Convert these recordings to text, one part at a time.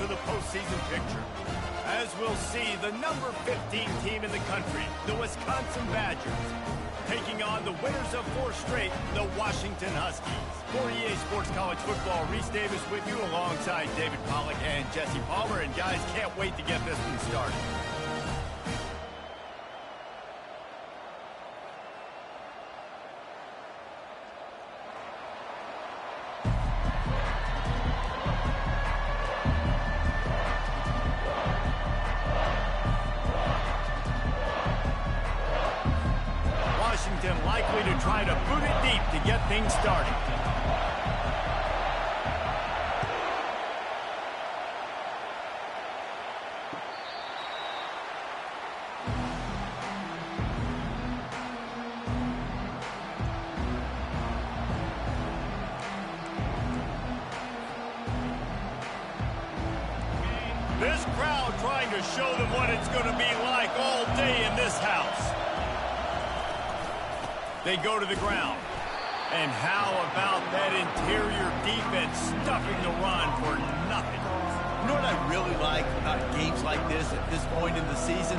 to the postseason picture. As we'll see, the number 15 team in the country, the Wisconsin Badgers, taking on the winners of 4 straight, the Washington Huskies. For EA Sports College Football, Reese Davis with you alongside David Pollack and Jesse Palmer. And guys, can't wait to get this one started. Likely to try to boot it deep to get things started. This crowd trying to show them what it's going to be like all day in this house. They go to the ground. And how about that interior defense stuffing the run for nothing? You know what I really like about games like this at this point in the season?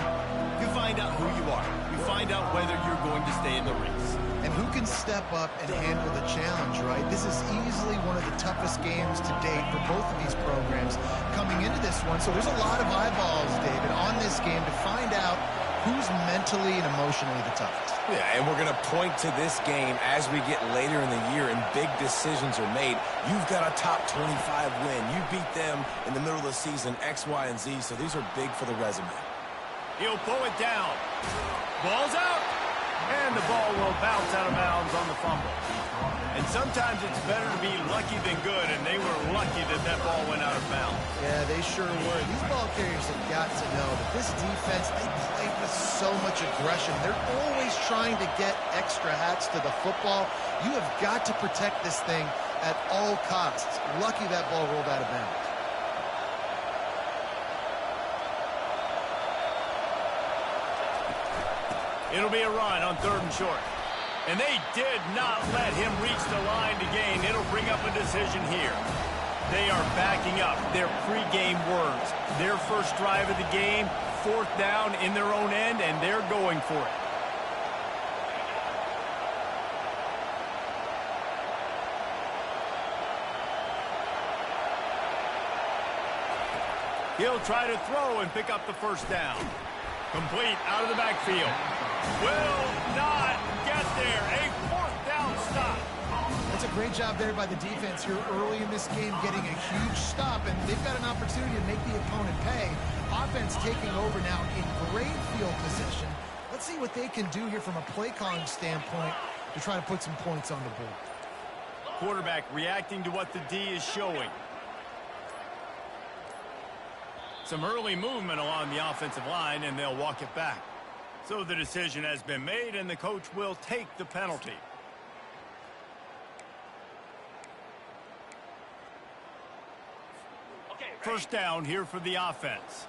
You find out who you are. You find out whether you're going to stay in the race. And who can step up and handle the challenge, right? This is easily one of the toughest games to date for both of these programs coming into this one. So there's a lot of eyeballs, David, on this game to find out who's mentally and emotionally the toughest. Yeah, and we're going to point to this game as we get later in the year and big decisions are made. You've got a top 25 win. You beat them in the middle of the season, X, Y, and Z, so these are big for the resume. He'll pull it down. Ball's out. And the ball will bounce out of bounds on the fumble. And sometimes it's better to be lucky than good, and they were lucky that that ball went out of bounds. Yeah, they sure were. These ball carriers have got to know that this defense, they play with so much aggression. They're always trying to get extra hats to the football. You have got to protect this thing at all costs. Lucky that ball rolled out of bounds. It'll be a run on 3rd and short. And they did not let him reach the line to gain. It'll bring up a decision here. They are backing up their pregame words. Their first drive of the game, 4th down in their own end, and they're going for it. He'll try to throw and pick up the 1st down. Complete out of the backfield. Will not get there. A 4th down stop. That's a great job there by the defense here early in this game, getting a huge stop, and they've got an opportunity to make the opponent pay. Offense taking over now in great field position. Let's see what they can do here from a play calling standpoint to try to put some points on the board. Quarterback reacting to what the D is showing. Some early movement along the offensive line, and they'll walk it back. So the decision has been made, and the coach will take the penalty. First down here for the offense.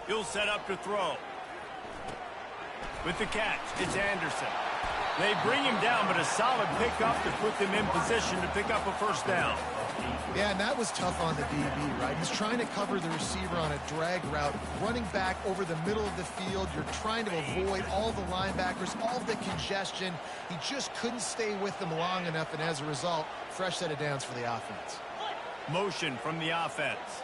He'll set up to throw. With the catch, it's Anderson. They bring him down, but a solid pickup to put them in position to pick up a 1st down. Yeah, and that was tough on the DB, right? He's trying to cover the receiver on a drag route, running back over the middle of the field. You're trying to avoid all the linebackers, all the congestion. He just couldn't stay with them long enough, and as a result, fresh set of downs for the offense. Motion from the offense.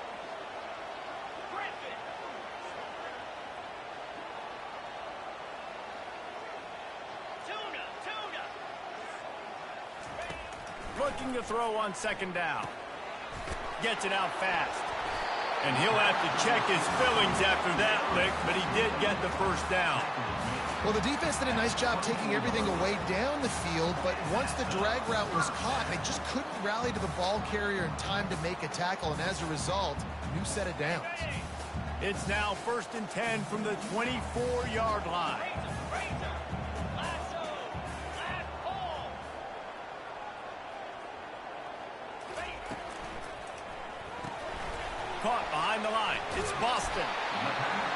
Looking to throw on 2nd down. Gets it out fast. And he'll have to check his fillings after that lick, but he did get the 1st down. Well, the defense did a nice job taking everything away down the field, but once the drag route was caught, they just couldn't rally to the ball carrier in time to make a tackle, and as a result, new set of downs. It's now 1st and 10 from the 24-yard line. caught behind the line. It's Boston.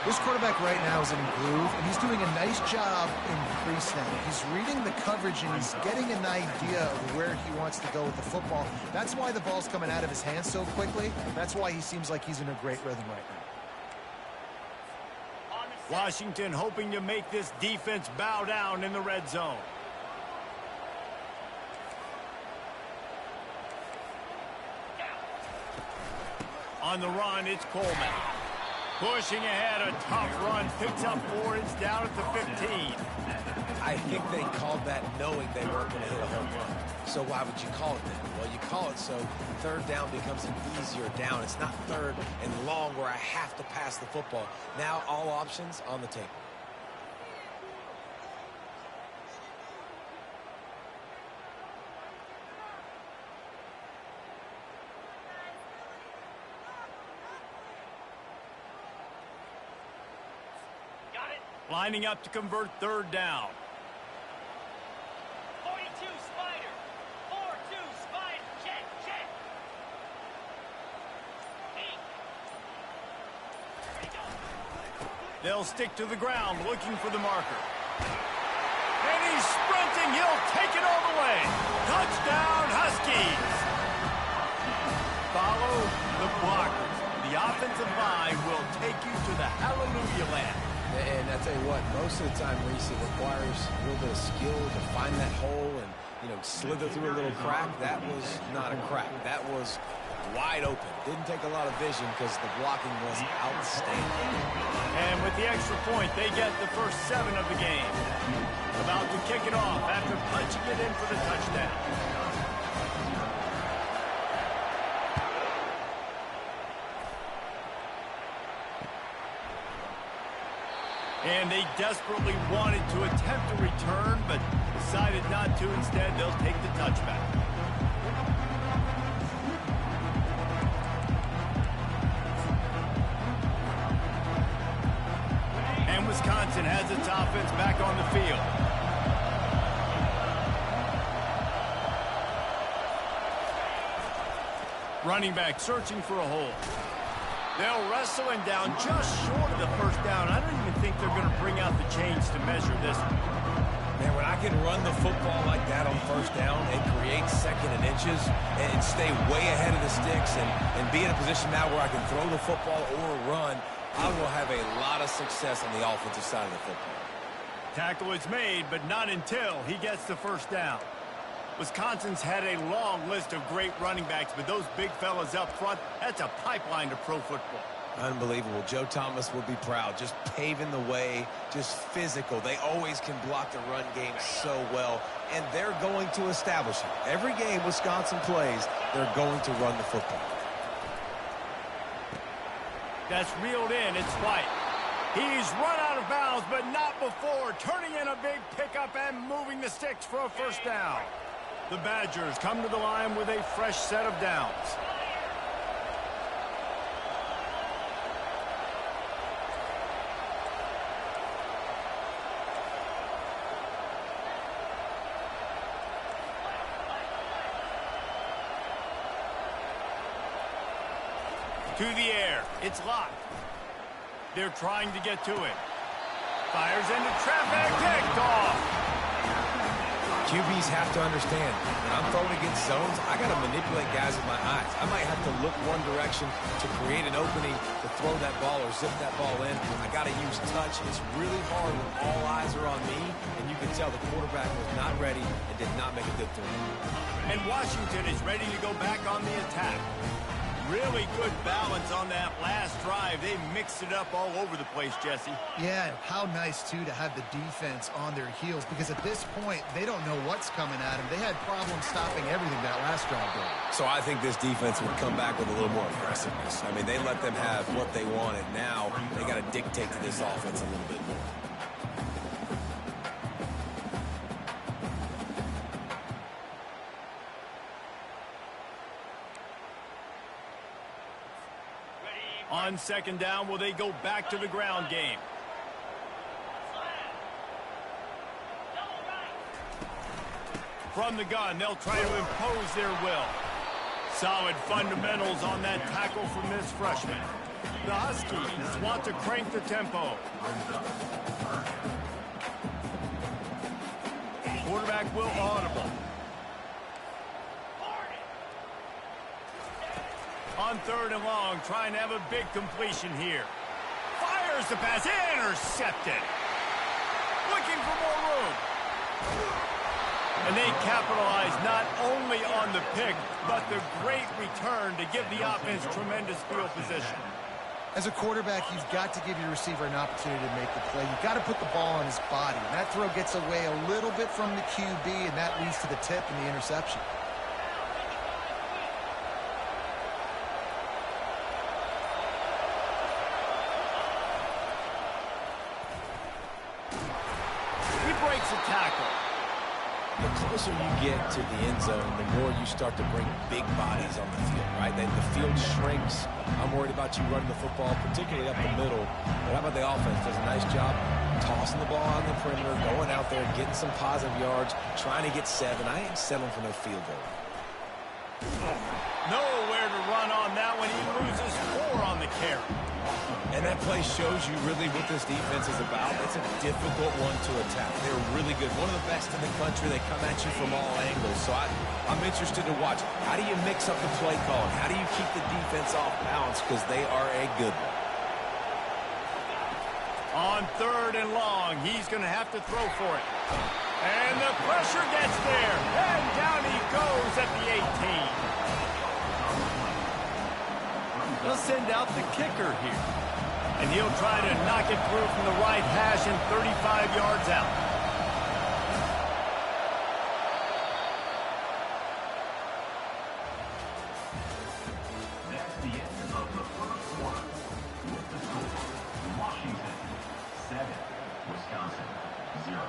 This quarterback right now is in a groove, and he's doing a nice job in pre-snap. He's reading the coverage, and he's getting an idea of where he wants to go with the football. That's why the ball's coming out of his hands so quickly. That's why he seems like he's in a great rhythm right now. Washington hoping to make this defense bow down in the red zone. On the run, it's Coleman. Pushing ahead, a tough run. Picks up 4. It's down at the 15. I think they called that knowing they weren't going to hit a home run. So why would you call it then? Well, you call it so third down becomes an easier down. It's not third and long where I have to pass the football. Now all options on the table. Lining up to convert third down. 42 Spider. 4-2 Spider. Check. 8. They'll stick to the ground looking for the marker. And he's sprinting. He'll take it all the way. Touchdown, Huskies. Follow the blockers. The offensive line will take you to the hallelujah land. And I tell you what, most of the time, Reese, it requires a little bit of skill to find that hole and, slither through a little crack. That was not a crack. That was wide open. Didn't take a lot of vision because the blocking was outstanding. And with the extra point, they get the first 7 of the game. About to kick it off after punching it in for the touchdown. And they desperately wanted to attempt a return, but decided not to. Instead, they'll take the touchback. And Wisconsin has its offense back on the field. Running back searching for a hole. They'll wrestle him down just short of the first down. I don't even think they're going to bring out the chains to measure this one. Man, when I can run the football like that on first down and create second and inches and stay way ahead of the sticks and be in a position now where I can throw the football or run, I will have a lot of success on the offensive side of the football. Tackle is made, but not until he gets the first down. Wisconsin's had a long list of great running backs, but those big fellas up front, that's a pipeline to pro football. Unbelievable. Joe Thomas will be proud. Just paving the way, just physical. They always can block the run game so well, and they're going to establish it. Every game Wisconsin plays, they're going to run the football. That's reeled in. It's White. He's run out of bounds, but not before. Turning in a big pickup and moving the sticks for a first down. The Badgers come to the line with a fresh set of downs. To the air. It's locked. They're trying to get to it. Fires into traffic. Picked off. QBs have to understand, when I'm throwing against zones, I got to manipulate guys with my eyes. I might have to look one direction to create an opening to throw that ball or zip that ball in. I got to use touch. It's really hard when all eyes are on me, and you can tell the quarterback was not ready and did not make a good throw. And Washington is ready to go back on the attack. Really good balance on that last drive. They mixed it up all over the place, Jesse. Yeah, and how nice, too, to have the defense on their heels, because at this point, they don't know what's coming at them. They had problems stopping everything that last drive did. So I think this defense would come back with a little more aggressiveness. I mean, they let them have what they wanted. Now they got to dictate to this offense a little bit more. On second down, will they go back to the ground game? From the gun, they'll try to impose their will. Solid fundamentals on that tackle from this freshman. The Huskies want to crank the tempo. Quarterback will audible. On 3rd and long, trying to have a big completion here. Fires the pass, intercepted. Looking for more room. And they capitalize not only on the pick, but the great return to give the offense tremendous field position. As a quarterback, you've got to give your receiver an opportunity to make the play. You've got to put the ball on his body. And that throw gets away a little bit from the QB, and that leads to the tip and the interception. He breaks a tackle. The closer you get to the end zone, the more you start to bring big bodies on the field, right? The field shrinks. I'm worried about you running the football, particularly up the middle. But how about the offense? Does a nice job tossing the ball on the perimeter, going out there, getting some positive yards, trying to get 7. I ain't settling for no field goal. Nowhere to run on that one. He loses 4 on the carry. And that play shows you really what this defense is about. It's a difficult one to attack. They're really good. One of the best in the country. They come at you from all angles. So I'm interested to watch. How do you mix up the play calling? How do you keep the defense off balance? Because they are a good one. On 3rd and long, he's going to have to throw for it. And the pressure gets there. And down he goes at the 18. They'll send out the kicker here. And he'll try to knock it through from the right hash and 35 yards out. That's the end of the first quarter. With the score, Washington 7, Wisconsin 0.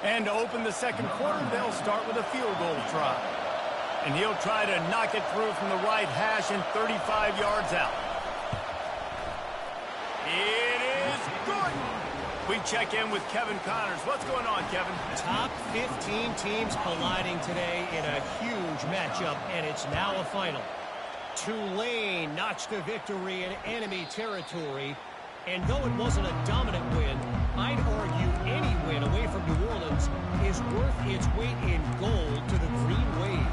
And to open the second quarter, they'll start with a field goal try. And he'll try to knock it through from the right hash and 35 yards out. It is good. We check in with Kevin Connors. What's going on, Kevin? Top 15 teams colliding today in a huge matchup, and it's now a final. Tulane notched a victory in enemy territory, and though it wasn't a dominant win, I'd argue any win away from New Orleans is worth its weight in gold to the Green Wave.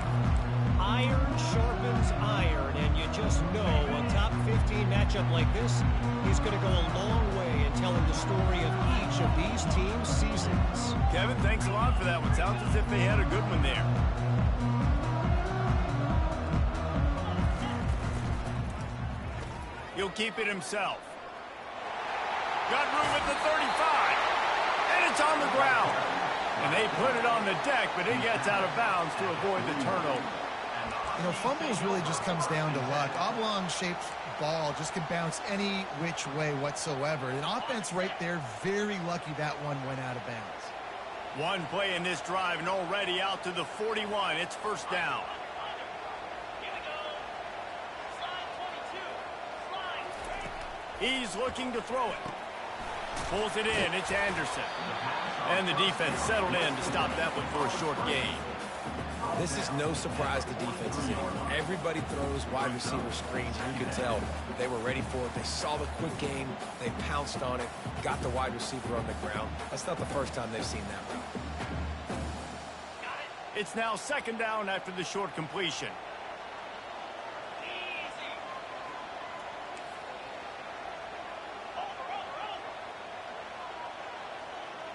Iron sharpens iron, and you just know a top 15 matchup like this is going to go a long way in telling the story of each of these teams' seasons. Kevin, thanks a lot for that one. Sounds as if they had a good one there. He'll keep it himself. Got room at the 35. And it's on the ground. And they put it on the deck, but it gets out of bounds to avoid the turnover. You know, fumbles really just comes down to luck. Oblong-shaped ball just can bounce any which way whatsoever. An offense right there, very lucky that one went out of bounds. One play in this drive and already out to the 41. It's first down. Here we go. Slide 22. Slide 3. He's looking to throw it. Pulls it in. It's Anderson. And the defense settled in to stop that one for a short gain. This is no surprise to defenses anymore. Everybody throws wide receiver screens, and you can tell they were ready for it. They saw the quick game. They pounced on it, got the wide receiver on the ground. That's not the first time they've seen that route. It's now second down after the short completion. Easy. Over.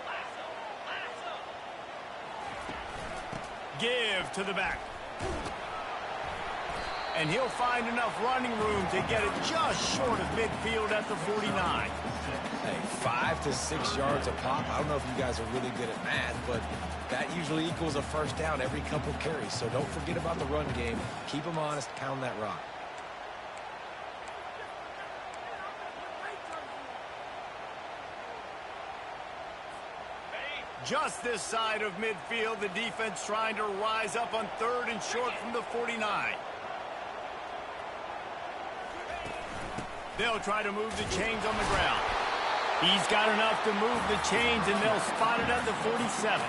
Lasso. Give to the back. And he'll find enough running room to get it just short of midfield at the 49. Hey, 5 to 6 yards a pop. I don't know if you guys are really good at math, but that usually equals a first down every couple carries. So don't forget about the run game. Keep them honest. Pound that rock. Just this side of midfield, the defense trying to rise up on 3rd and short from the 49. They'll try to move the chains on the ground. He's got enough to move the chains, and they'll spot it at the 47.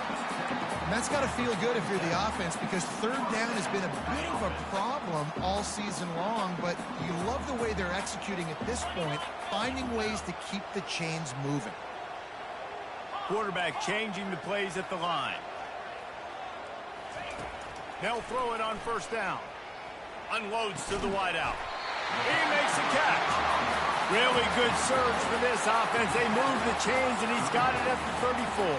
And that's got to feel good if you're the offense, because third down has been a bit of a problem all season long, but you love the way they're executing at this point, finding ways to keep the chains moving. Quarterback changing the plays at the line. They'll throw it on first down. Unloads to the wideout. He makes the catch. Really good surge for this offense. They move the chains, and he's got it at the 34.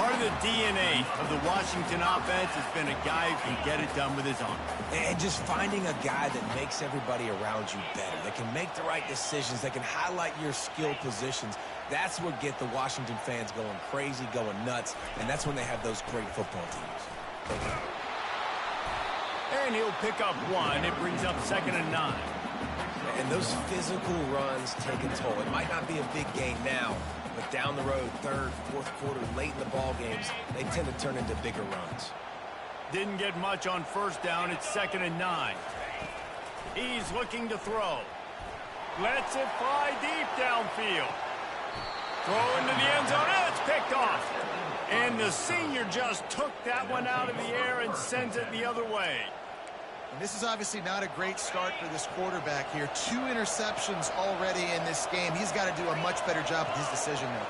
Part of the DNA of the Washington offense has been a guy who can get it done with his arm. And just finding a guy that makes everybody around you better, that can make the right decisions, that can highlight your skill positions. That's what get the Washington fans going crazy, going nuts, and that's when they have those great football teams. And he'll pick up one. It brings up 2nd and 9. And those physical runs take a toll. It might not be a big game now, but down the road, third, fourth quarter, late in the ball games, they tend to turn into bigger runs. Didn't get much on first down. It's 2nd and 9. He's looking to throw. Lets it fly deep downfield. Throw into the end zone. It's picked off. And the senior just took that one out of the air and sends it the other way. And this is obviously not a great start for this quarterback here. 2 interceptions already in this game. He's got to do a much better job with his decision making.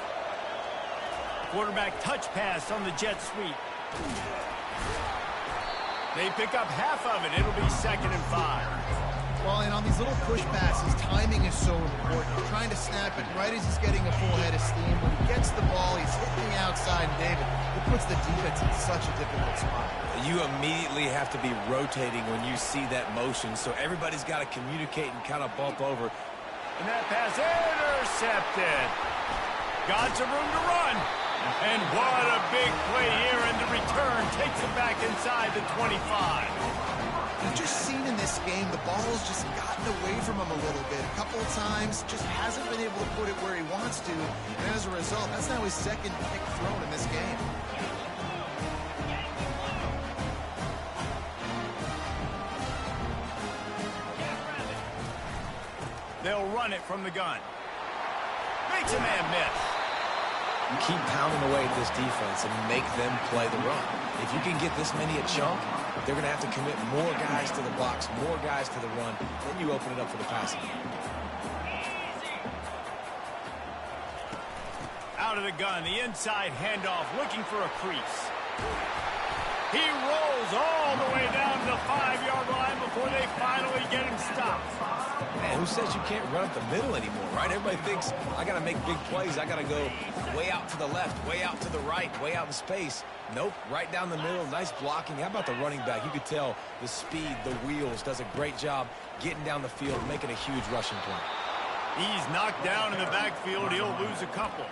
Quarterback touch pass on the jet sweep. They pick up half of it. It'll be 2nd and 5. Well, and on these little push passes, timing is so important. You're trying to snap it right as he's getting a full head of steam. When he gets the ball, he's hitting the outside, and David, it puts the defense in such a difficult spot. You immediately have to be rotating when you see that motion, so everybody's got to communicate and kind of bump over. And that pass intercepted. Got some room to run. And what a big play here, and the return takes him back inside the 25. You've just seen in this game, the ball's just gotten away from him a little bit. A couple of times, just hasn't been able to put it where he wants to. And as a result, that's now his 2nd pick thrown in this game. They'll run it from the gun. Makes a man miss. You keep pounding away at this defense and make them play the run. If you can get this many a chunk, they're going to have to commit more guys to the box, more guys to the run. Then you open it up for the passing. Out of the gun, the inside handoff, looking for a crease. He rolls all the way down to the 5-yard line before they finally get him stopped. Man, who says you can't run up the middle anymore, right? Everybody thinks, I got to make big plays. I got to go way out to the left, way out to the right, way out in space. Nope, right down the middle, nice blocking. How about the running back? You could tell the speed, the wheels, does a great job getting down the field, making a huge rushing play. He's knocked down in the backfield. He'll lose a couple.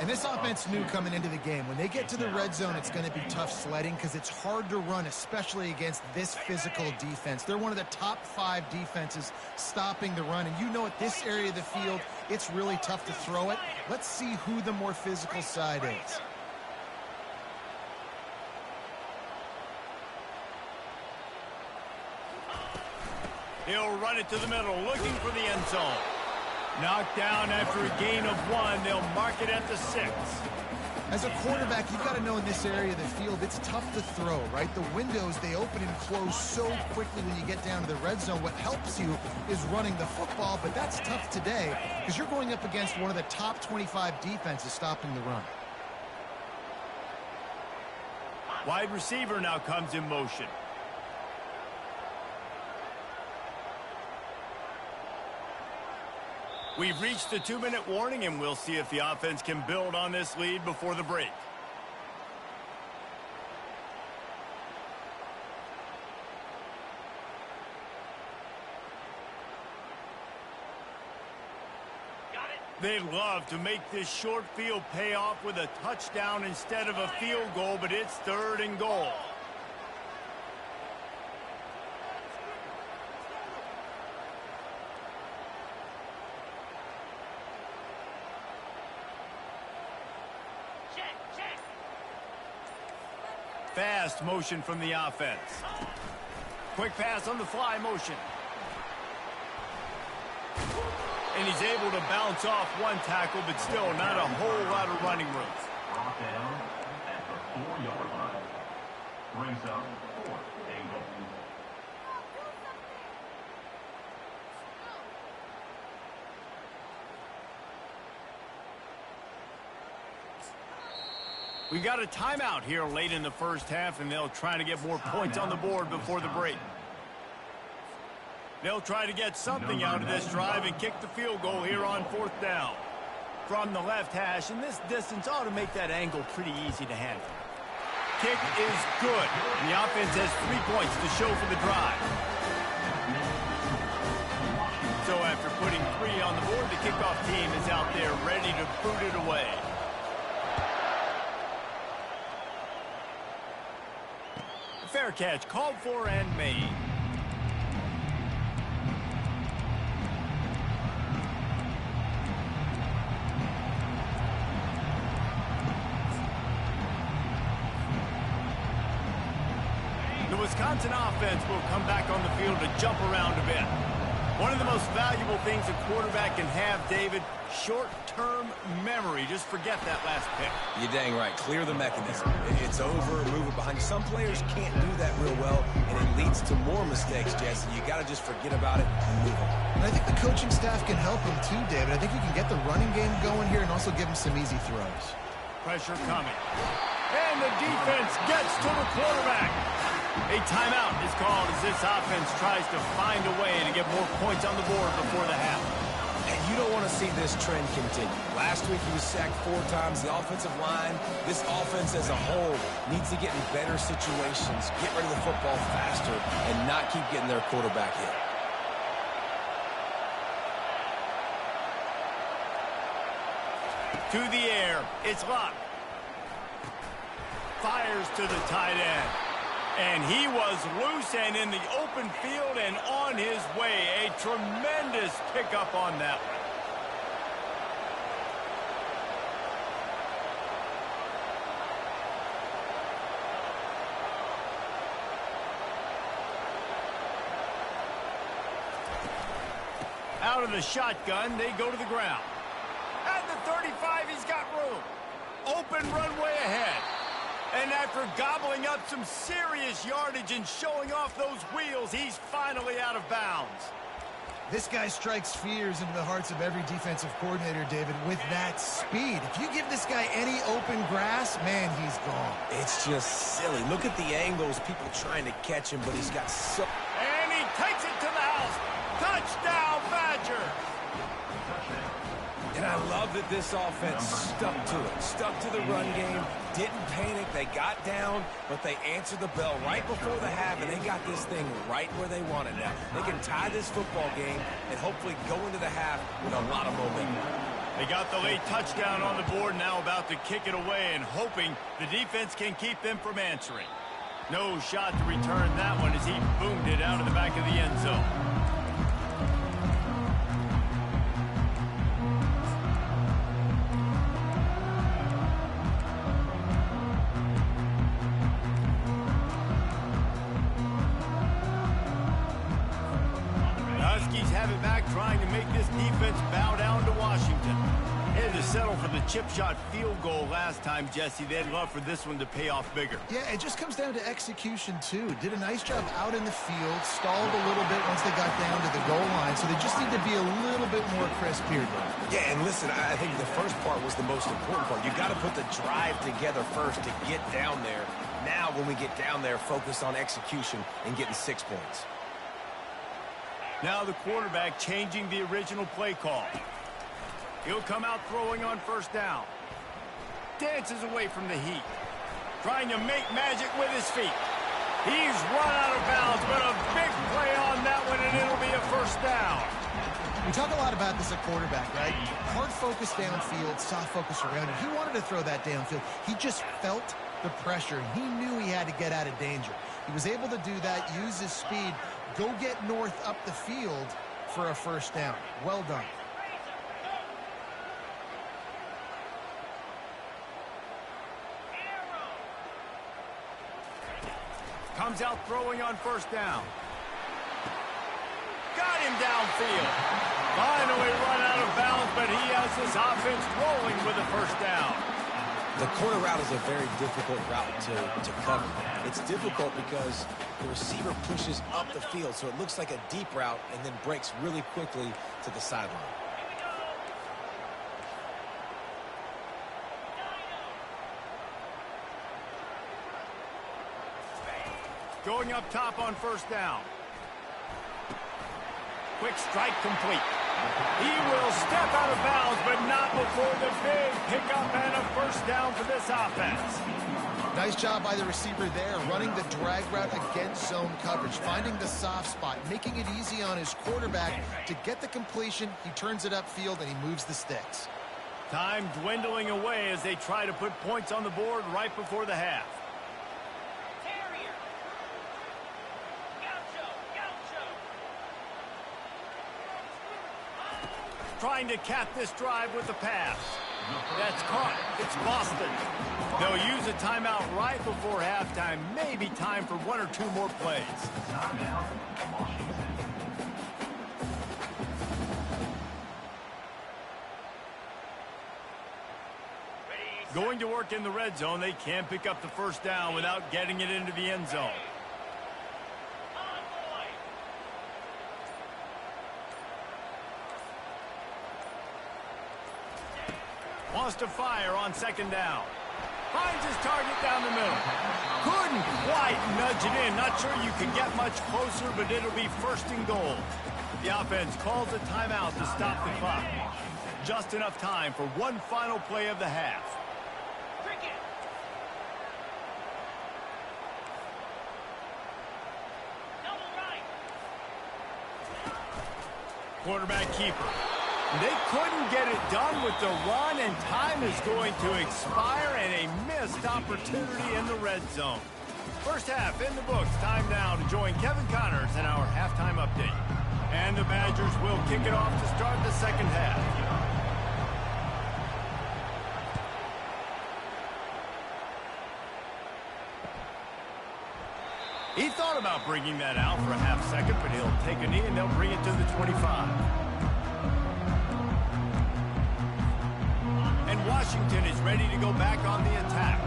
And this offense knew coming into the game, when they get to the red zone, it's going to be tough sledding because it's hard to run, especially against this physical defense. They're one of the top 5 defenses stopping the run. And you know at this area of the field, it's really tough to throw it. Let's see who the more physical side is. He'll run it to the middle, looking for the end zone. Knocked down after a gain of 1. They'll mark it at the 6. As a quarterback, you've got to know in this area of the field, it's tough to throw, right? The windows, they open and close so quickly when you get down to the red zone. What helps you is running the football, but that's tough today because you're going up against one of the top 25 defenses stopping the run. Wide receiver now comes in motion. We've reached the 2-minute warning, and we'll see if the offense can build on this lead before the break. They'd love to make this short field pay off with a touchdown instead of a field goal, but it's 3rd and goal. Fast motion from the offense. Quick pass on the fly motion. And he's able to bounce off one tackle, but still not a whole lot of running room. 4-yard line. Brings up 4th and goal. We got a timeout here late in the first half, and they'll try to get more points on the board before the break. They'll try to get something out of this drive and kick the field goal here on 4th down. From the left hash, and this distance ought to make that angle pretty easy to handle. Kick is good. The offense has 3 points to show for the drive. So after putting 3 on the board, the kickoff team is out there ready to boot it away. Fair catch called for and made. The Wisconsin offense will come back on the field to jump around a bit. One of the most valuable things a quarterback can have, David, short-term memory. Just forget that last pick. You're dang right. Clear the mechanism. It's over, move it behind you. Some players can't do that real well, and it leads to more mistakes, Jesse. You got to just forget about it and move on. And I think the coaching staff can help him too, David. I think you can get the running game going here and also give him some easy throws. Pressure coming. And the defense gets to the quarterback. A timeout is called as this offense tries to find a way to get more points on the board before the half. And you don't want to see this trend continue. Last week he was sacked 4 times. The offensive line, this offense as a whole, needs to get in better situations, get rid of the football faster, and not keep getting their quarterback hit. To the air, it's Locke. Fires to the tight end. And he was loose and in the open field and on his way. A tremendous pickup on that one. Out of the shotgun, they go to the ground. At the 35, he's got room. Open runway ahead. And after gobbling up some serious yardage and showing off those wheels, he's finally out of bounds. This guy strikes fears into the hearts of every defensive coordinator, David, with that speed. If you give this guy any open grass, man, he's gone. It's just silly. Look at the angles, people trying to catch him, but he's got so... And he takes it to the house. Touchdown, Badger. And I love that this offense stuck to it, stuck to the run game, didn't panic, they got down, but they answered the bell right before the half, and they got this thing right where they want it now. They can tie this football game and hopefully go into the half with a lot of momentum. They got the late touchdown on the board, now about to kick it away and hoping the defense can keep them from answering. No shot to return that one as he boomed it out of the back of the end zone. Have it back, trying to make this defense bow down to Washington. They had to settle for the chip shot field goal last time, Jesse. They'd love for this one to pay off bigger. Yeah, it just comes down to execution, too. Did a nice job out in the field, stalled a little bit once they got down to the goal line, so they just need to be a little bit more crisp here. Yeah, and listen, I think the first part was the most important part. You got to put the drive together first to get down there. Now, when we get down there, focus on execution and getting 6 points. Now the quarterback changing the original play call. He'll come out throwing on first down. Dances away from the heat. Trying to make magic with his feet. He's run out of bounds, but a big play on that one, and it'll be a first down. We talk a lot about this at quarterback, right? Hard focus downfield, soft focus around it. He wanted to throw that downfield. He just felt the pressure. He knew he had to get out of danger. He was able to do that, use his speed, go get north up the field for a first down. Well done. Comes out throwing on first down. Got him downfield. Finally run out of bounds, but he has this offense rolling with a first down. The corner route is a very difficult route to cover. It's difficult because the receiver pushes up the field, so it looks like a deep route and then breaks really quickly to the sideline. Going up top on first down. Quick strike complete. He will step out of bounds, but not before the big pickup and a first down for this offense. Nice job by the receiver there, running the drag route against zone coverage, finding the soft spot, making it easy on his quarterback to get the completion. He turns it upfield, and he moves the sticks. Time dwindling away as they try to put points on the board right before the half. Terrier. Gaucho. Trying to cap this drive with the pass. That's caught. It's Boston. They'll use a timeout right before halftime. Maybe time for one or two more plays. Timeout, Washington. Going to work in the red zone. They can't pick up the first down without getting it into the end zone. Wants to fire on second down. Finds his target down the middle. Couldn't quite nudge it in. Not sure you can get much closer, but it'll be first and goal. The offense calls a timeout to stop the clock. Just enough time for one final play of the half. Quarterback keeper. They couldn't get it done with the run, and time is going to expire, and a missed opportunity in the red zone. First half in the books. Time now to join Kevin Connors in our halftime update. And the Badgers will kick it off to start the second half. He thought about bringing that out for a half second, but he'll take a knee and they'll bring it to the 25. And Washington is ready to go back on the attack.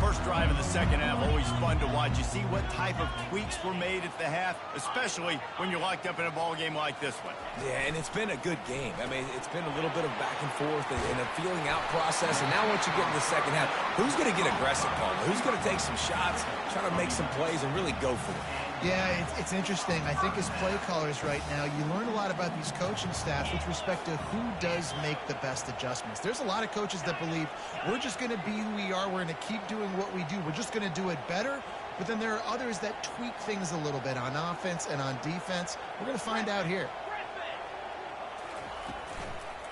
First drive of the second half, always fun to watch. You see what type of tweaks were made at the half, especially when you're locked up in a ball game like this one. Yeah, and it's been a good game. I mean, it's been a little bit of back and forth and a feeling out process. And now once you get in the second half, who's going to get aggressive, Paul? Who's going to take some shots, try to make some plays, and really go for it? Yeah, it's interesting. I think as play callers right now, you learn a lot about these coaching staffs with respect to who does make the best adjustments. There's a lot of coaches that believe we're just going to be who we are. We're going to keep doing what we do. We're just going to do it better. But then there are others that tweak things a little bit on offense and on defense. We're going to find out here.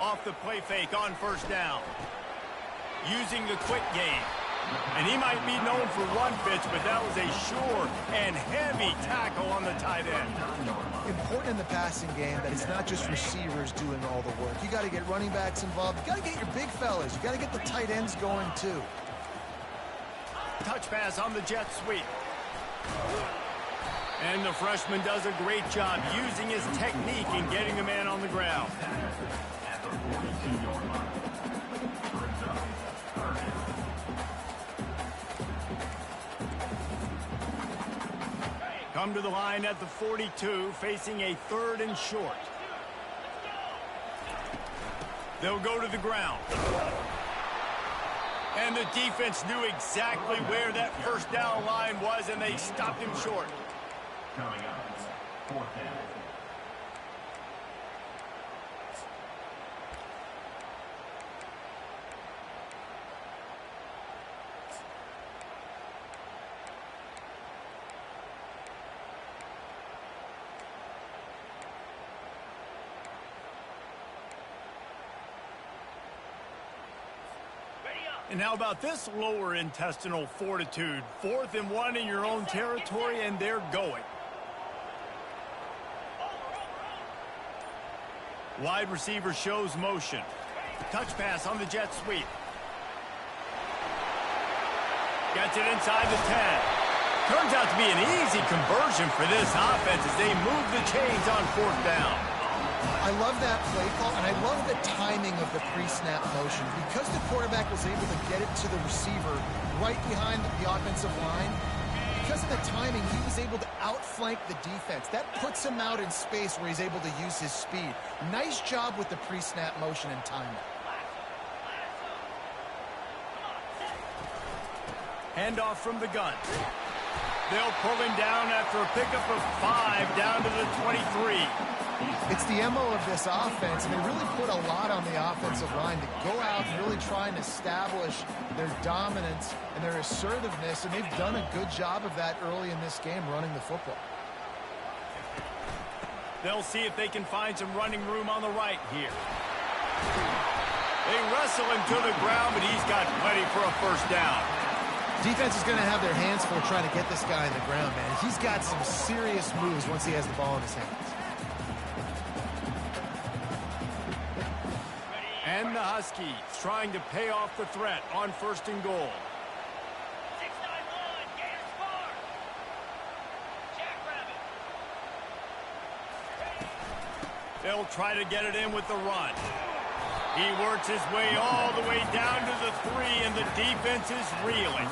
Off the play fake on first down. Using the quick game. And he might be known for one pitch, but that was a sure and heavy tackle on the tight end. Important in the passing game that it's not just receivers doing all the work. You got to get running backs involved. You got to get your big fellas. You got to get the tight ends going too. Touch pass on the jet sweep. And the freshman does a great job using his technique and getting the man on the ground. At the 42-yard line. Brings up third down. Come to the line at the 42, facing a third and short. They'll go to the ground. And the defense knew exactly where that first down line was, and they stopped him short. Coming up, fourth down. And how about this lower intestinal fortitude? 4th and 1 in your own territory, and they're going. Wide receiver shows motion. Touch pass on the jet sweep. Gets it inside the 10. Turns out to be an easy conversion for this offense as they move the chains on 4th down. I love that play call, and I love the timing of the pre-snap motion. Because the quarterback was able to get it to the receiver right behind the offensive line, because of the timing, he was able to outflank the defense. That puts him out in space where he's able to use his speed. Nice job with the pre-snap motion and timing. Handoff from the gun. They'll pull him down after a pickup of 5 down to the 23. It's the MO of this offense, and they really put a lot on the offensive line to go out and really try and establish their dominance and their assertiveness, and they've done a good job of that early in this game running the football. They'll see if they can find some running room on the right here. They wrestle him to the ground, but he's got plenty for a first down. Defense is going to have their hands full trying to get this guy in the ground, man. He's got some serious moves once he has the ball in his hands. And the Huskies trying to pay off the threat on 1st and goal. 6-9-1, Gators score. Jackrabbit. They'll try to get it in with the run. He works his way all the way down to the 3, and the defense is reeling.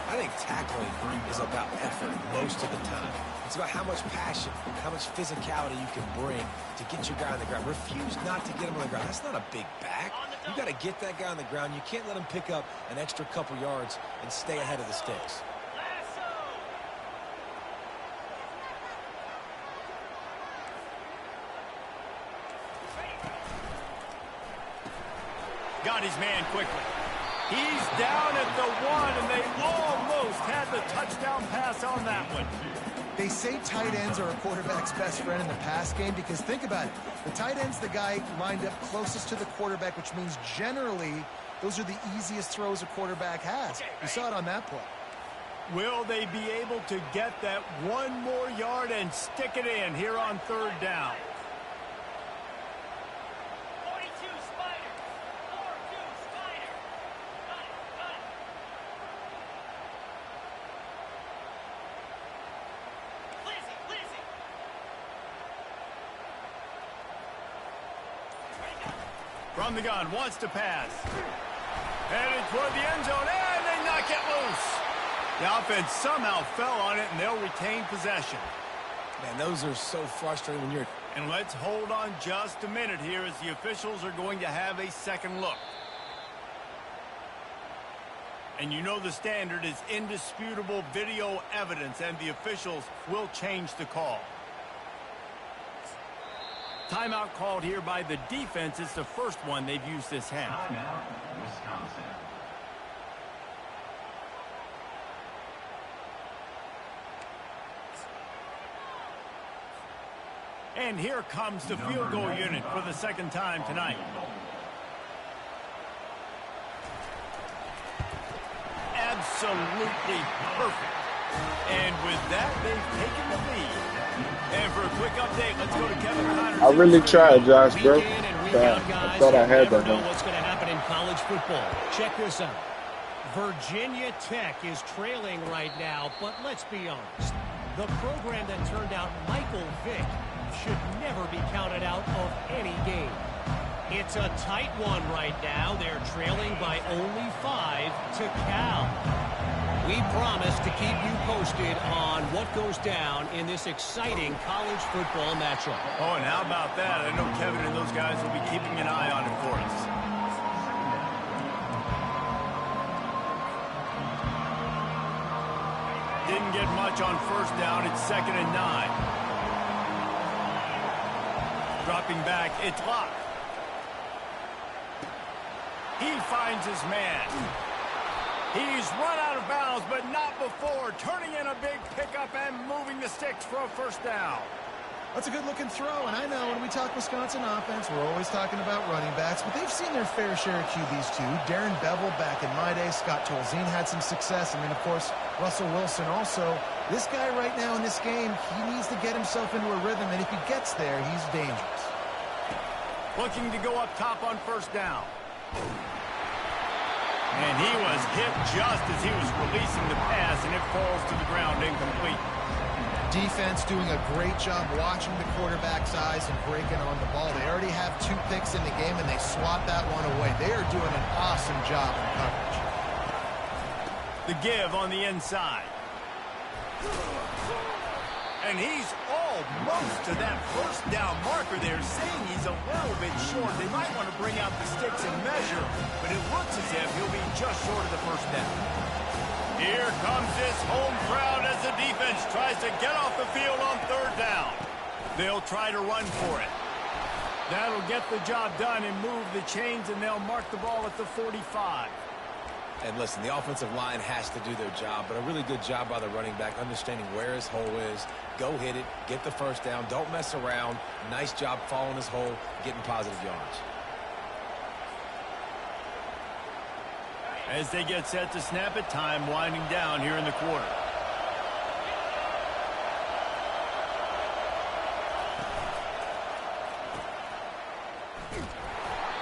I think tackling is about effort most of the time. It's about how much passion, how much physicality you can bring to get your guy on the ground. Refuse not to get him on the ground. That's not a big back. You got to get that guy on the ground. You can't let him pick up an extra couple yards and stay ahead of the sticks. Got his man quickly. He's down at the 1, and they almost had the touchdown pass on that one. They say tight ends are a quarterback's best friend in the pass game because think about it. The tight end's the guy lined up closest to the quarterback, which means generally those are the easiest throws a quarterback has. You saw it on that play. Will they be able to get that 1 more yard and stick it in here on 3rd down? 42 Spider. 4-2 Spider. Cut it, cut it. Lizzie, Lizzie. From the gun, wants to pass. Headed toward the end zone, and they knock it loose. The offense somehow fell on it, and they'll retain possession. Man, those are so frustrating when you're... And let's hold on just a minute here as the officials are going to have a second look. And you know the standard is indisputable video evidence, and the officials will change the call. Timeout called here by the defense. It's the first one they've used this half. Timeout, Wisconsin. And here comes the field goal unit for the second time tonight. Absolutely perfect. And with that, they've taken the lead. And for a quick update, let's go to Kevin Connors. I really tried, Josh, bro. Week in and week out, I guys, thought I you had never that know one. what's going to happen in college football. Check this out. Virginia Tech is trailing right now, but let's be honest. The program that turned out Michael Vick should never be counted out of any game. It's a tight one right now. They're trailing by only 5 to Cal. We promise to keep you posted on what goes down in this exciting college football matchup. Oh, and how about that? I know Kevin and those guys will be keeping an eye on it for us. Didn't get much on 1st down. It's 2nd and 9. Dropping back, it's Locke. He finds his man. He's run out of bounds, but not before turning in a big pickup and moving the sticks for a 1st down. That's a good-looking throw, and I know when we talk Wisconsin offense, we're always talking about running backs, but they've seen their fair share of QBs too. Darren Bevel back in my day, Scott Tolzien had some success, and then, of course, Russell Wilson also. This guy right now in this game, he needs to get himself into a rhythm, and if he gets there, he's dangerous. Looking to go up top on 1st down. And he was hit just as he was releasing the pass, and it falls to the ground incomplete. Defense doing a great job watching the quarterback's eyes and breaking on the ball. They already have 2 picks in the game, and they swat that one away. They are doing an awesome job in coverage. The give on the inside. And he's almost to that first down marker there, saying he's a little bit short. They might want to bring out the sticks and measure, but it looks as if he'll be just short of the first down. Here comes this home crowd as the defense tries to get off the field on 3rd down. They'll try to run for it. That'll get the job done and move the chains, and they'll mark the ball at the 45. And listen, the offensive line has to do their job, but a really good job by the running back, understanding where his hole is. Go hit it, get the first down, don't mess around. Nice job following his hole, getting positive yards. As they get set to snap it, time winding down here in the quarter.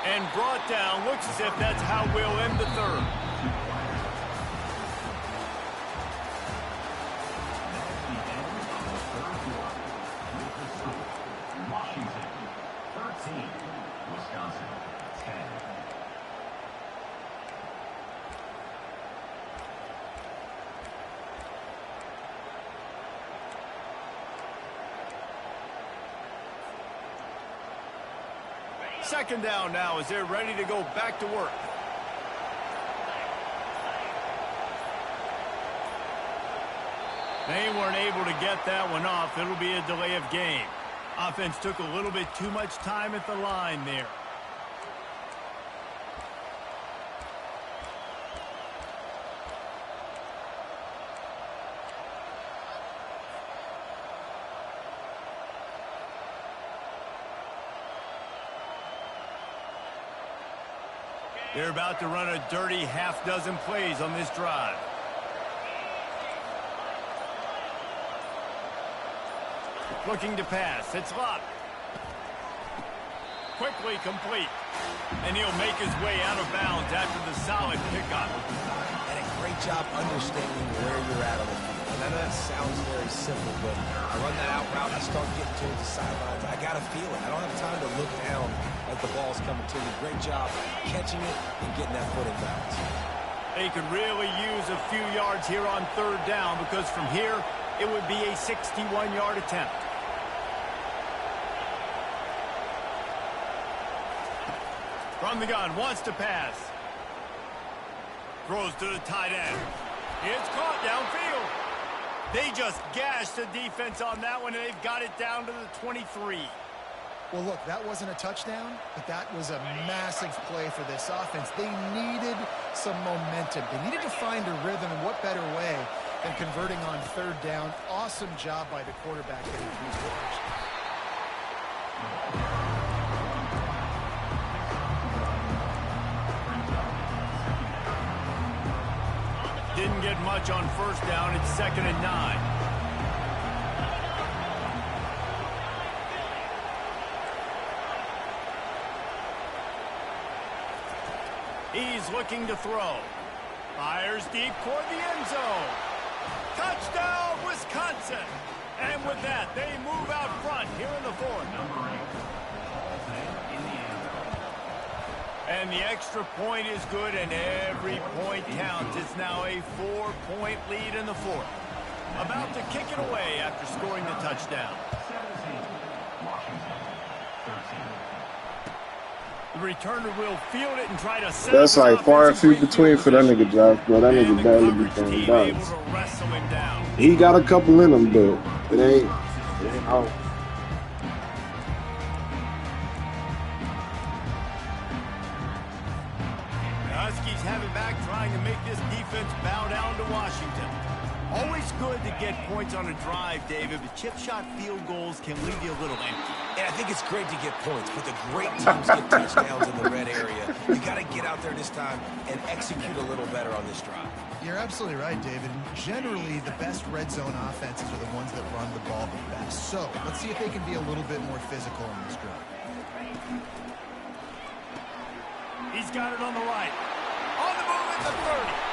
And brought down. Looks as if that's how we'll end the 3rd. Washington 13, Wisconsin 10. Second down now as they're ready to go back to work. They weren't able to get that one off. It'll be a delay of game. Offense took a little bit too much time at the line there. They're about to run a dirty half-dozen plays on this drive. Looking to pass. It's locked. Quickly complete. And he'll make his way out of bounds after the solid pickup. And a great job understanding where you're at on the field. And I know that sounds very simple, but I run that out route, I start getting towards the sidelines. I got to feel it. I don't have time to look down as the ball's coming to me. Great job catching it and getting that foot in bounds. They could really use a few yards here on 3rd down, because from here, it would be a 61-yard attempt. From the gun, wants to pass. Throws to the tight end. It's caught downfield. They just gashed the defense on that one, and they've got it down to the 23. Well, look, that wasn't a touchdown, but that was a massive play for this offense. They needed some momentum. They needed to find a rhythm, and what better way than converting on 3rd down. Awesome job by the quarterback getting through his coverage. Didn't get much on 1st down. It's 2nd and 9. He's looking to throw. Fires deep toward the end zone. Touchdown, Wisconsin. And with that, they move out front here in the 4th. Number 8, in the end zone. And the extra point is good, and every point counts. It's now a 4-point lead in the 4th. About to kick it away after scoring the touchdown. 17, Washington 13. The returner will field it and try to set That's up like an far and few offensive between for that nigga, Josh, bro. That And nigga the barely coverage be throwing team able dots. to wrestle him down. He got a couple in him, but it ain't all. The Huskies have it back, trying to make this defense bow down to Washington. Always good to get points on a drive, David, but chip shot field goals can leave you a little empty. And I think it's great to get points, but the great teams get touchdowns in the red area. You got to get out there this time and execute a little better on this drive. You're absolutely right, David. Generally, the best red zone offenses are the ones that run the ball the best. So let's see if they can be a little bit more physical in this drive. He's got it on the right. On the move at the 30.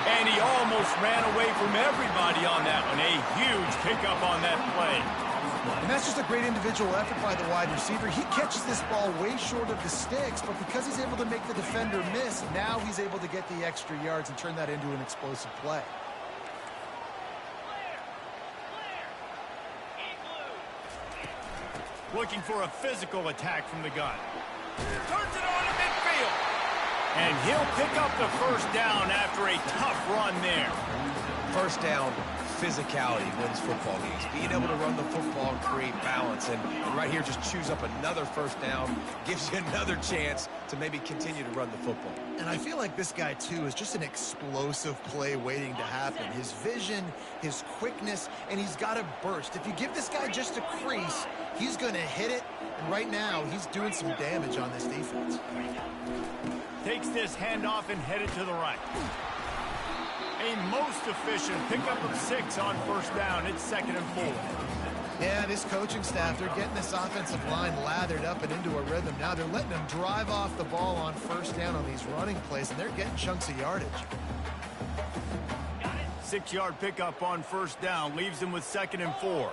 And he almost ran away from everybody on that one. A huge pickup on that play. And that's just a great individual effort by the wide receiver. He catches this ball way short of the sticks, but because he's able to make the defender miss, now he's able to get the extra yards and turn that into an explosive play. Looking for a physical attack from the gun. Turns it on to midfield. And he'll pick up the first down after a tough run there. First down, physicality wins football games. Being able to run the football and create balance. And right here, just choose up another first down. Gives you another chance to maybe continue to run the football. And I feel like this guy, too, is just an explosive play waiting to happen. His vision, his quickness, and he's got a burst. If you give this guy just a crease, he's going to hit it. And right now, he's doing some damage on this defense. Takes this handoff and headed to the right. A most efficient pickup of 6 on first down. It's 2nd and 4. Yeah, this coaching staff, they're getting this offensive line lathered up and into a rhythm. Now they're letting them drive off the ball on first down on these running plays, and they're getting chunks of yardage. 6-yard pickup on first down. Leaves them with 2nd and 4.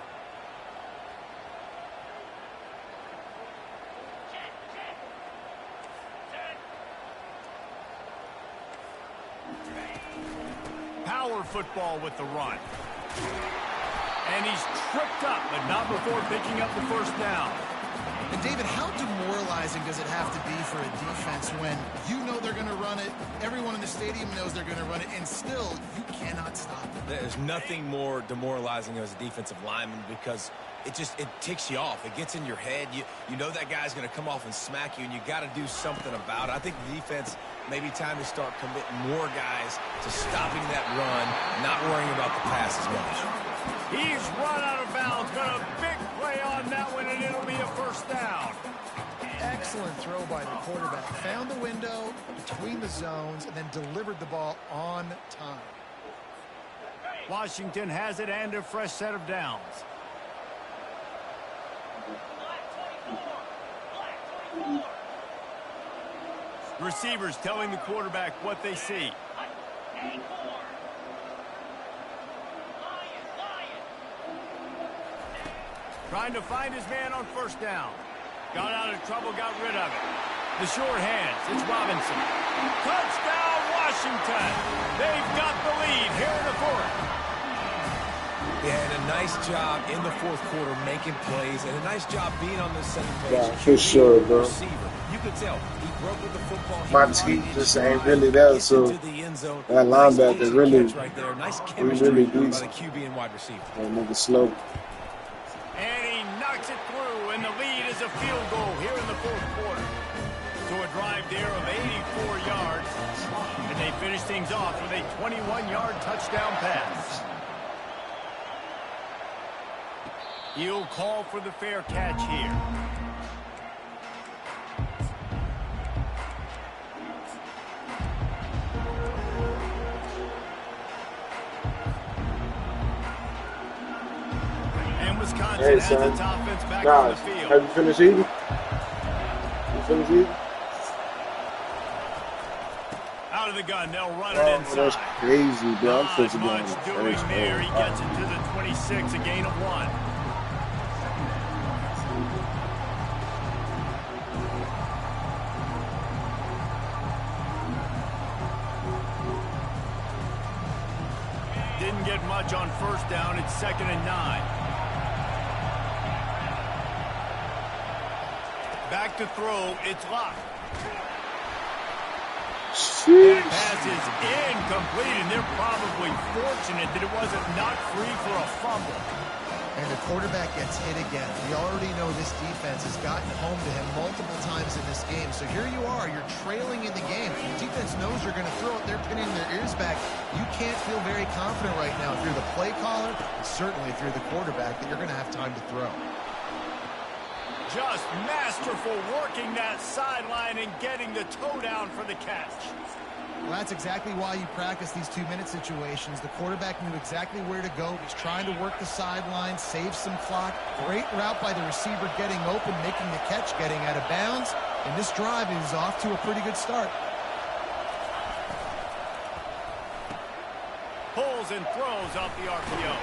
Power football with the run. And he's tripped up, but not before picking up the first down. And David, how demoralizing does it have to be for a defense when you know they're going to run it, everyone in the stadium knows they're going to run it, and still you cannot stop it? There's nothing more demoralizing as a defensive lineman because it ticks you off. It gets in your head. You know that guy's going to come off and smack you, and you got to do something about it. I think the defense, maybe time to start committing more guys to stopping that run, not worrying about the pass as much. He's run out of bounds, but a big play on that one, and it'll be a first down. Excellent throw by the quarterback. Found the window between the zones and then delivered the ball on time. Washington has it and a fresh set of downs. Receivers telling the quarterback what they see. Trying to find his man on first down. Got out of trouble, got rid of it. The short hands, it's Robinson. Touchdown, Washington. They've got the lead here in the fourth. Yeah, and a nice job in the fourth quarter making plays, and a nice job being on the same page. Yeah, for sure, bro. Receiver. You could tell he broke with the football. My team just ain't really there, so that linebacker really, right there. Nice he chemistry really by the decent. QB and wide receiver. That nigga slow. And he knocks it through, and the lead is a field goal here in the fourth quarter. So a drive there of 84 yards, and they finish things off with a 21-yard touchdown pass. He'll call for the fair catch here. And Wisconsin Hey, has son. its offense back Nah, on the field. have you finished eating? You finished eating? Out of the gun, they'll run it Oh, inside. that's crazy, bro. I'm Not supposed to be on much the doing first there. He one. gets it to the 26, a gain of 1. Didn't get much on first down. It's 2nd and 9. Back to throw. It's locked. That pass is incomplete, and they're probably fortunate that it wasn't knocked free for a fumble. And the quarterback gets hit again. We already know this defense has gotten home to him multiple times in this game. So here you are, you're trailing in the game. The defense knows you're going to throw it. They're pinning their ears back. You can't feel very confident right now if you're the play caller, and certainly if you're the quarterback, that you're going to have time to throw. Just masterful working that sideline and getting the toe down for the catch. Well, that's exactly why you practice these 2-minute situations. The quarterback knew exactly where to go. He's trying to work the sideline, save some clock. Great route by the receiver getting open, making the catch, getting out of bounds. And this drive is off to a pretty good start. scrambles and throws off the RPO.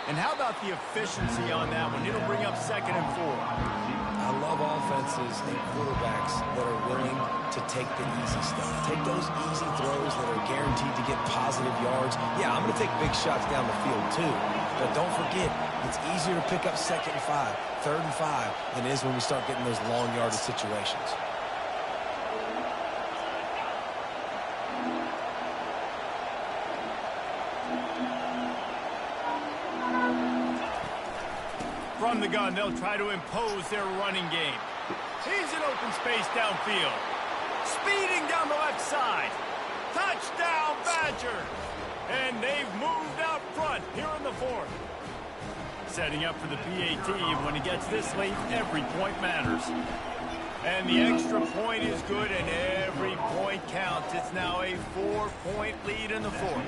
And how about the efficiency on that one? It'll bring up 2nd and 4. I love offenses and quarterbacks that are willing to take the easy stuff. Take those easy throws that are guaranteed to get positive yards. Yeah, I'm going to take big shots down the field too. But don't forget, it's easier to pick up 2nd and 5, 3rd and 5 than it is when we start getting those long yardage situations. From the gun, they'll try to impose their running game. He's in open space downfield. Speeding down the left side. Touchdown, Badger! And they've moved out front here in the 4th. Setting up for the PAT. When it gets this late, every point matters. And the extra point is good, and every point counts. It's now a 4-point lead in the 4th.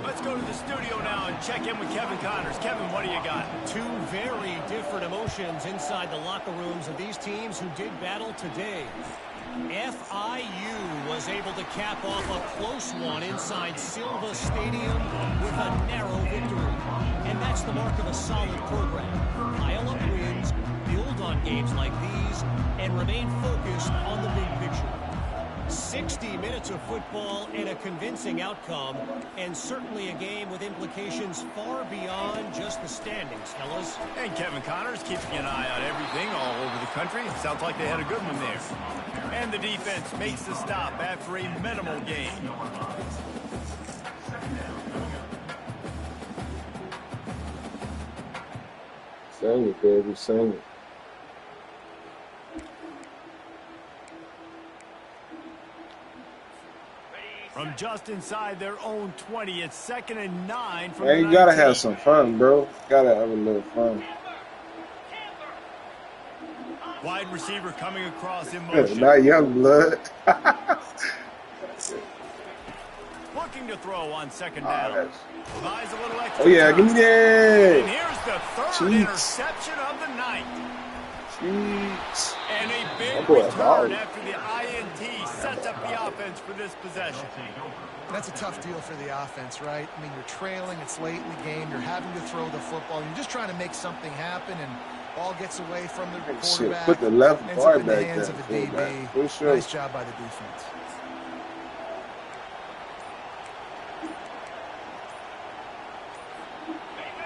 Let's go to the studio now and check in with Kevin Connors. Kevin, what do you got? Two very different emotions inside the locker rooms of these teams who did battle today. FIU was able to cap off a close one inside Silva Stadium with a narrow victory. And that's the mark of a solid program. Pile up wins, build on games like these, and remain focused on the big picture. 60 minutes of football and a convincing outcome, and certainly a game with implications far beyond just the standings, fellas. And Kevin Connors keeping an eye on everything all over the country. Sounds like they had a good one there. And the defense makes the stop after a minimal gain. Sing it, baby, sing it. From just inside their own 20, it's 2nd and 9 from Man, you gotta have some fun, bro. Gotta have a little fun. Wide receiver coming across in motion. Not young blood. Looking to throw on 2nd down. Buys a little extra. Oh yeah, give me that. And here's the 3rd interception of the night. Jeez. And a big return after the INT sets up the offense for this possession. That's a tough deal for the offense, right? I mean, you're trailing, it's late in the game, you're having to throw the football, you're just trying to make something happen, and ball gets away from the quarterback. Put the left ends bar up in the back hands there. of a DB. Sure. Nice job by the defense.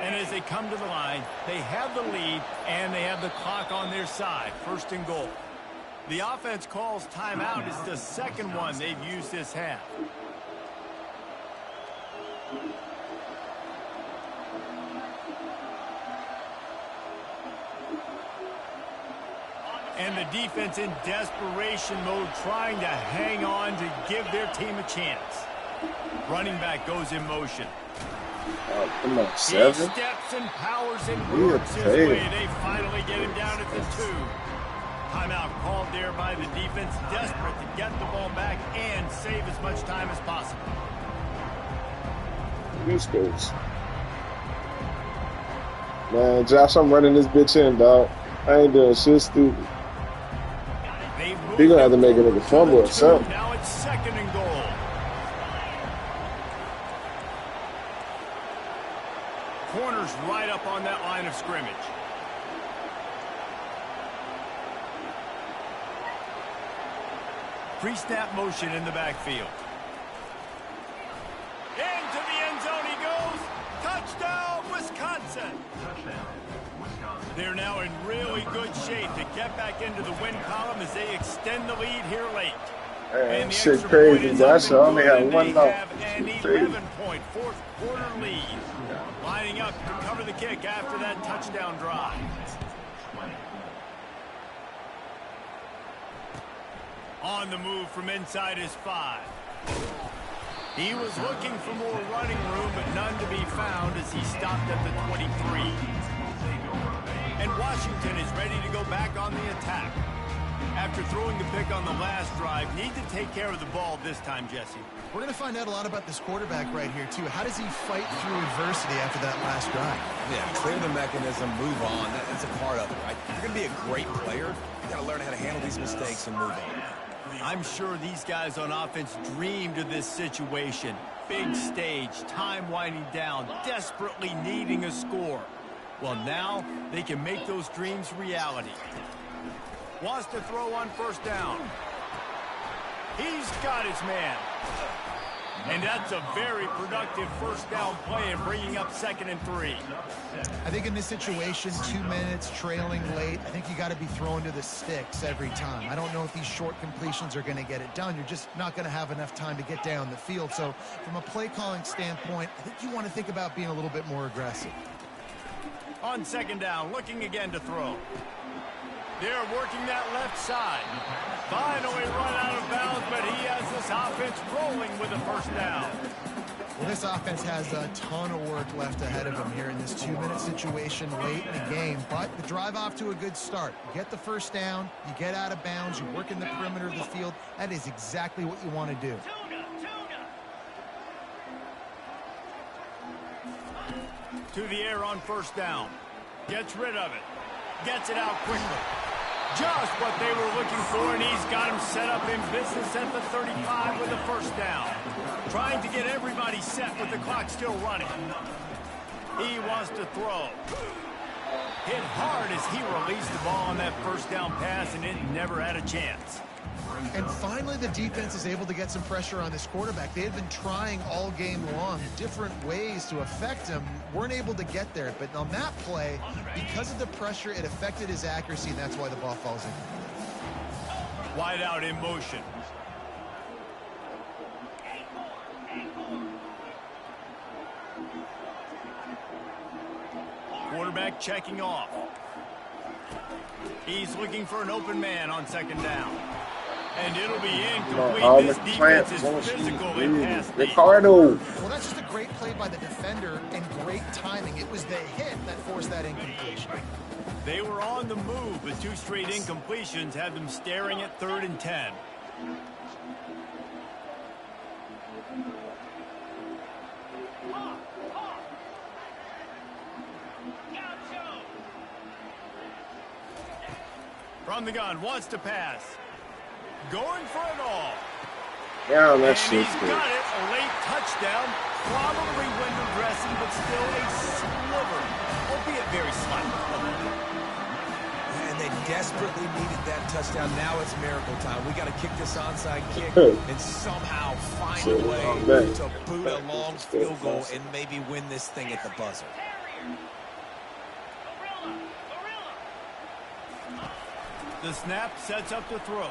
And as they come to the line, they have the lead, and they have the clock on their side. 1st and goal. The offense calls timeout. It's the 2nd one they've used this half. And the defense in desperation mode, trying to hang on to give their team a chance. Running back goes in motion. Oh, come on, 7. He steps and powers and works his way. They finally get him down at the 2. Timeout called there by the defense, desperate to get the ball back and save as much time as possible. These goes. Man, Josh, I'm running this bitch in, dog. I ain't doing shit stupid. He gonna have to make it like a fumble or something. Now it's 2nd and goal. Corners right up on that line of scrimmage. Pre-snap motion in the backfield. Into the end zone he goes. Touchdown, Wisconsin. They're now in really good shape to get back into the win column as they extend the lead here late. Man, shit crazy, Josh. I only have one loss. An 11-point 4th quarter lead. Lining up to cover the kick after that touchdown drive. On the move from inside his 5. He was looking for more running room, but none to be found as he stopped at the 23. And Washington is ready to go back on the attack. After throwing the pick on the last drive, need to take care of the ball this time, Jesse. We're going to find out a lot about this quarterback right here, too. How does he fight through adversity after that last drive? Yeah, clear the mechanism, move on. That's a part of it, right? If you're going to be a great player, you got to learn how to handle these mistakes and move on. I'm sure these guys on offense dreamed of this situation. big stage, time winding down, desperately needing a score. Well, now they can make those dreams reality. Wants to throw on first down. He's got his man. And that's a very productive first down play and bringing up 2nd and 3. I think in this situation, 2 minutes, trailing late, I think you got to be throwing to the sticks every time. I don't know if these short completions are going to get it done. You're just not going to have enough time to get down the field. So from a play calling standpoint, I think you want to think about being a little bit more aggressive. On 2nd down, looking again to throw. They're working that left side. Finally run out of bounds, but he has this offense rolling with a first down. Well, this offense has a ton of work left ahead of them here in this 2-minute situation late in the game, but the drive off to a good start. You get the first down, you get out of bounds, you work in the perimeter of the field. That is exactly what you want to do. To the air on first down. Gets rid of it. Gets it out quickly. Just what they were looking for, and he's got him set up in business at the 35 with a first down. Trying to get everybody set with the clock still running. He wants to throw. Hit hard as he released the ball on that first down pass, and it never had a chance. And finally, the defense is able to get some pressure on this quarterback. They had been trying all game long different ways to affect him. Weren't able to get there. But on that play, because of the pressure, it affected his accuracy, and that's why the ball falls in. Wide out in motion. Quarterback checking off. He's looking for an open man on 2nd down. And it'll be incomplete. This defense is physical in pass deep. Well, that's just a great play by the defender and great timing. It was the hit that forced that incompletion. They were on the move, but 2 straight incompletions had them staring at 3rd and 10. From the gun, wants to pass. Going for it all. Yeah, and that's he's just good. got it. A late touchdown. Probably window dressing, but still a sliver. Albeit very slight. And they desperately needed that touchdown. Now it's miracle time. We got to kick this onside kick and somehow find a way to boot a long field goal and maybe win this thing at the buzzer. The snap sets up the throw.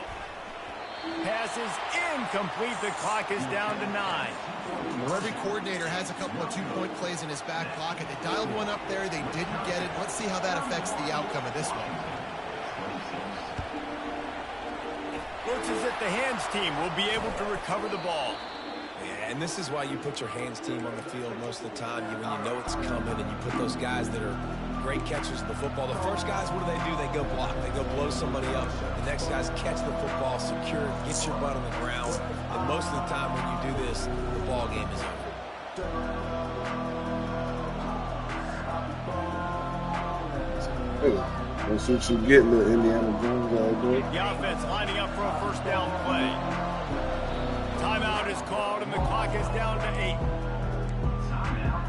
Pass is incomplete. The clock is down to 9. Well, every coordinator has a couple of 2-point plays in his back pocket. They dialed one up there. They didn't get it. Let's see how that affects the outcome of this one. Looks as if the hands team will be able to recover the ball. Yeah, and this is why you put your hands team on the field most of the time. When you know it's coming and you put those guys that are great catchers of the football. The first guys, what do? They go block. They go blow somebody up. The next guys catch the football, secure it, get your butt on the ground. And most of the time when you do this, the ball game is over. Hey, that's what you get, little Indiana Jones out there. The offense lining up for a first down play. Timeout is called, and the clock is down to 8. Timeout.